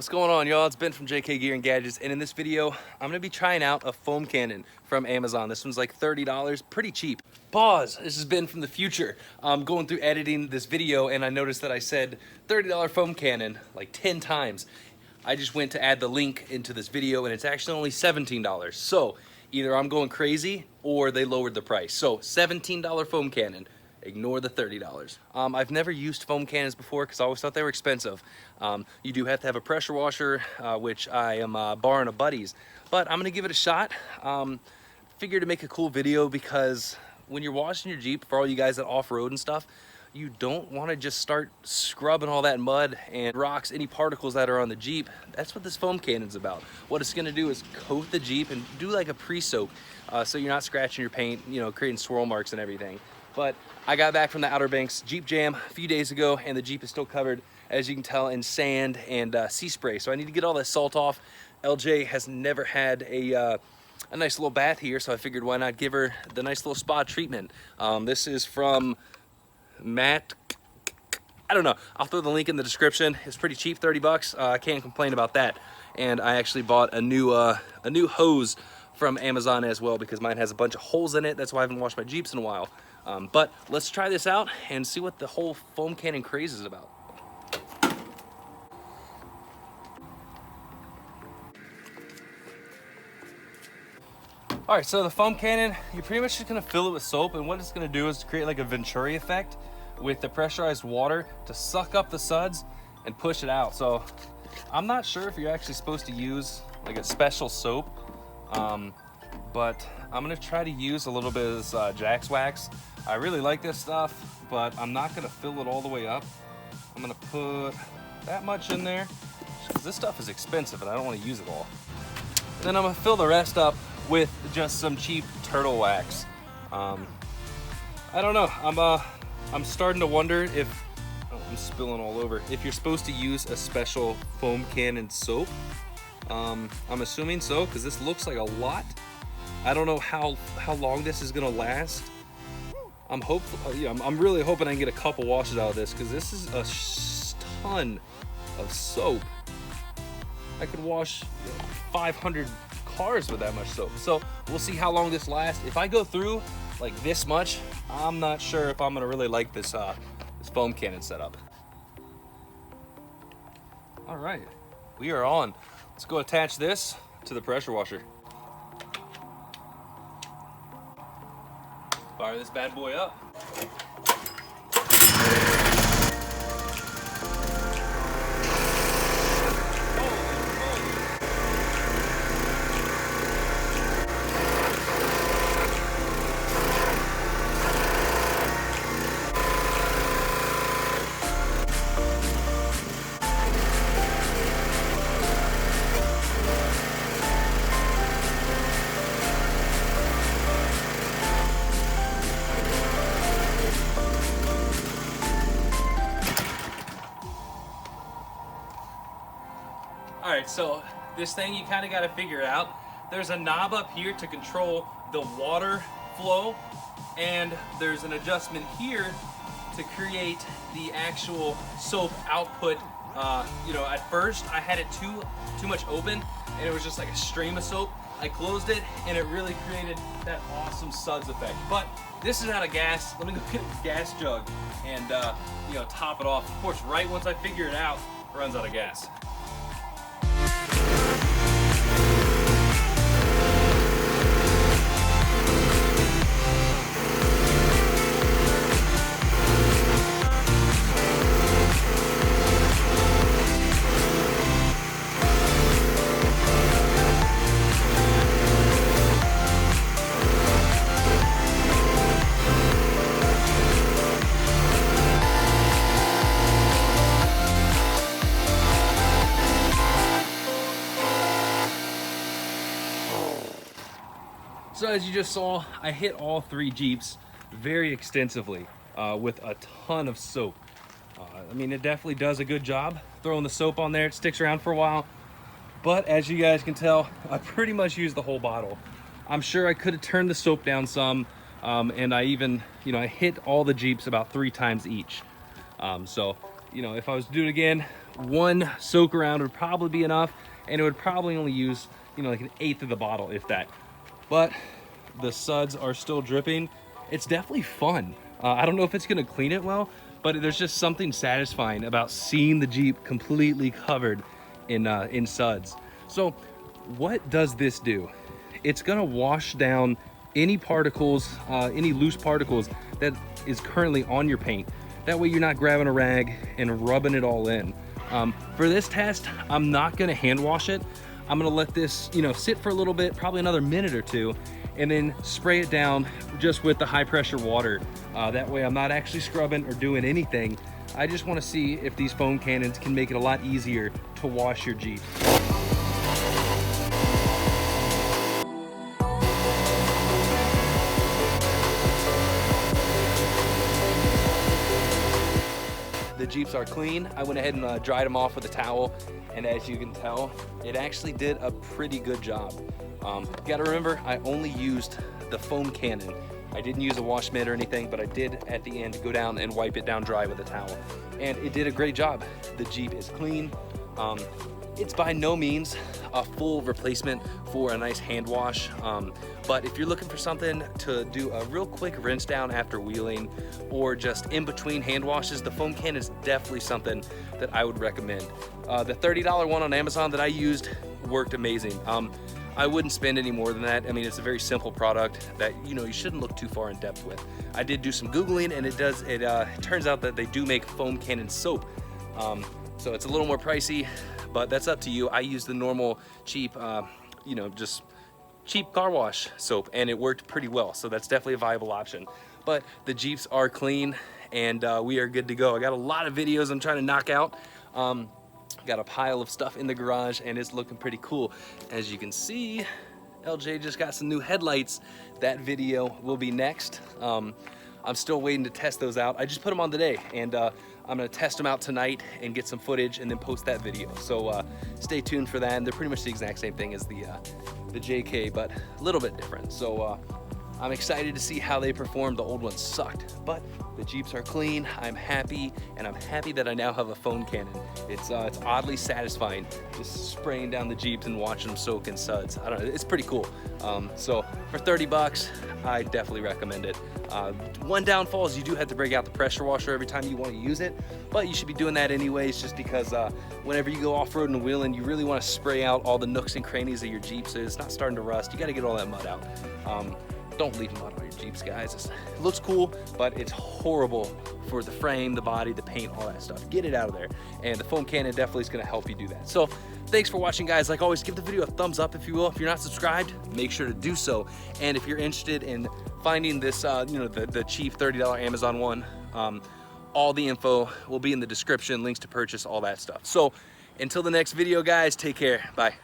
What's going on, y'all? It's Ben from JK Gear and Gadgets, and in this video I'm gonna be trying out a foam cannon from Amazon. This one's like $30, pretty cheap. Pause. This is Ben from the future. I'm going through editing this video and I noticed that I said $30 foam cannon like 10 times. I just went to add the link into this video and it's actually only $17. So either I'm going crazy or they lowered the price. So $17 foam cannon. Ignore the $30. I've never used foam cannons before because I always thought they were expensive. You do have to have a pressure washer, which I am borrowing a buddy's, but I'm gonna give it a shot. Figured to make a cool video because when you're washing your Jeep, for all you guys that off-road and stuff, you don't want to just start scrubbing all that mud and rocks, any particles that are on the Jeep. That's what this foam cannon's about. What it's gonna do is coat the Jeep and do like a pre-soak, so you're not scratching your paint, you know, creating swirl marks and everything. But I got back from the Outer Banks Jeep Jam a few days ago and the Jeep is still covered, as you can tell, in sand and sea spray. So I need to get all that salt off. LJ has never had a nice little bath here, so I figured why not give her the nice little spa treatment. This is from Matt, I don't know. I'll throw the link in the description. It's pretty cheap, 30 bucks. I can't complain about that. And I actually bought a new hose from Amazon as well because mine has a bunch of holes in it. That's why I haven't washed my Jeeps in a while. But let's try this out and see what the whole foam cannon craze is about. All right, so the foam cannon, you're pretty much just gonna fill it with soap, and what it's gonna do is create like a Venturi effect with the pressurized water to suck up the suds and push it out. So I'm not sure if you're actually supposed to use like a special soap, but I'm gonna try to use a little bit of this Jax Wax. I really like this stuff, but I'm not gonna fill it all the way up. I'm gonna put that much in there because this stuff is expensive and I don't want to use it all. And then I'm gonna fill the rest up with just some cheap turtle wax. I don't know. I'm starting to wonder if I'm spilling all over. If you're supposed to use a special foam cannon soap. I'm assuming so because this looks like a lot. I don't know how long this is gonna last. I'm hopeful. Yeah, I'm really hoping I can get a couple washes out of this because this is a ton of soap. I could wash 500 cars with that much soap. So we'll see how long this lasts. If I go through like this much, I'm not sure if I'm gonna really like this this foam cannon setup. All right, we are on. Let's go attach this to the pressure washer. Fire this bad boy up. All right, so this thing, you kind of got to figure it out. There's a knob up here to control the water flow, and there's an adjustment here to create the actual soap output. You know, at first I had it too much open, and it was just like a stream of soap. I closed it, and it really created that awesome suds effect. But this is out of gas. Let me go get a gas jug and you know, top it off. Of course, right once I figure it out, it runs out of gas. So as you just saw, I hit all three Jeeps very extensively with a ton of soap. I mean, it definitely does a good job throwing the soap on there. It sticks around for a while. But as you guys can tell, I pretty much used the whole bottle. I'm sure I could have turned the soap down some, and I even, you know, I hit all the Jeeps about 3 times each. So, you know, if I was to do it again, one soak around would probably be enough, and it would probably only use, you know, like 1/8 of the bottle, if that. But the suds are still dripping. It's definitely fun. I don't know if it's gonna clean it well, but there's just something satisfying about seeing the Jeep completely covered in suds. So what does this do? It's gonna wash down any particles, any loose particles that is currently on your paint. That way you're not grabbing a rag and rubbing it all in. For this test, I'm not gonna hand wash it. I'm gonna let this, you know, sit for a little bit, probably another minute or two, and then spray it down just with the high pressure water. That way I'm not actually scrubbing or doing anything. I just wanna see if these foam cannons can make it a lot easier to wash your Jeep. The Jeeps are clean. I went ahead and dried them off with a towel, and as you can tell, it actually did a pretty good job. You gotta remember, I only used the foam cannon. I didn't use a wash mitt or anything, but I did at the end go down and wipe it down dry with a towel, and it did a great job. The Jeep is clean. It's by no means a full replacement for a nice hand wash, but if you're looking for something to do a real quick rinse down after wheeling or just in between hand washes, the foam can is definitely something that I would recommend. The $30 one on Amazon that I used worked amazing. I wouldn't spend any more than that. I mean, it's a very simple product that, you know, you shouldn't look too far in depth with. I did do some Googling, and it turns out that they do make foam cannon soap. So it's a little more pricey, but that's up to you. I used the normal cheap, you know, just cheap car wash soap, and it worked pretty well. So that's definitely a viable option. But the Jeeps are clean, and we are good to go. I got a lot of videos I'm trying to knock out. Got a pile of stuff in the garage, and it's looking pretty cool. As you can see, LJ just got some new headlights. That video will be next. I'm still waiting to test those out. I just put them on today, and I'm gonna test them out tonight and get some footage and then post that video. So stay tuned for that. And they're pretty much the exact same thing as the JK, but a little bit different. So I'm excited to see how they perform. The old ones sucked, but the Jeeps are clean. I'm happy, and I'm happy that I now have a foam cannon. It's oddly satisfying just spraying down the Jeeps and watching them soak in suds. I don't know, it's pretty cool. So for 30 bucks, I definitely recommend it. One downfall is you do have to break out the pressure washer every time you want to use it, but you should be doing that anyways, just because whenever you go off-road and wheeling, you really want to spray out all the nooks and crannies of your Jeep so it's not starting to rust. You got to get all that mud out. Don't leave mud on your Jeeps, guys. It looks cool, but it's horrible for the frame, the body, the paint, all that stuff. Get it out of there. And the foam cannon definitely is gonna help you do that. So thanks for watching, guys. Like always, give the video a thumbs up if you will. If you're not subscribed, make sure to do so. And if you're interested in finding this, you know, the cheap $30 Amazon one, all the info will be in the description, links to purchase, all that stuff. So until the next video, guys, take care. Bye.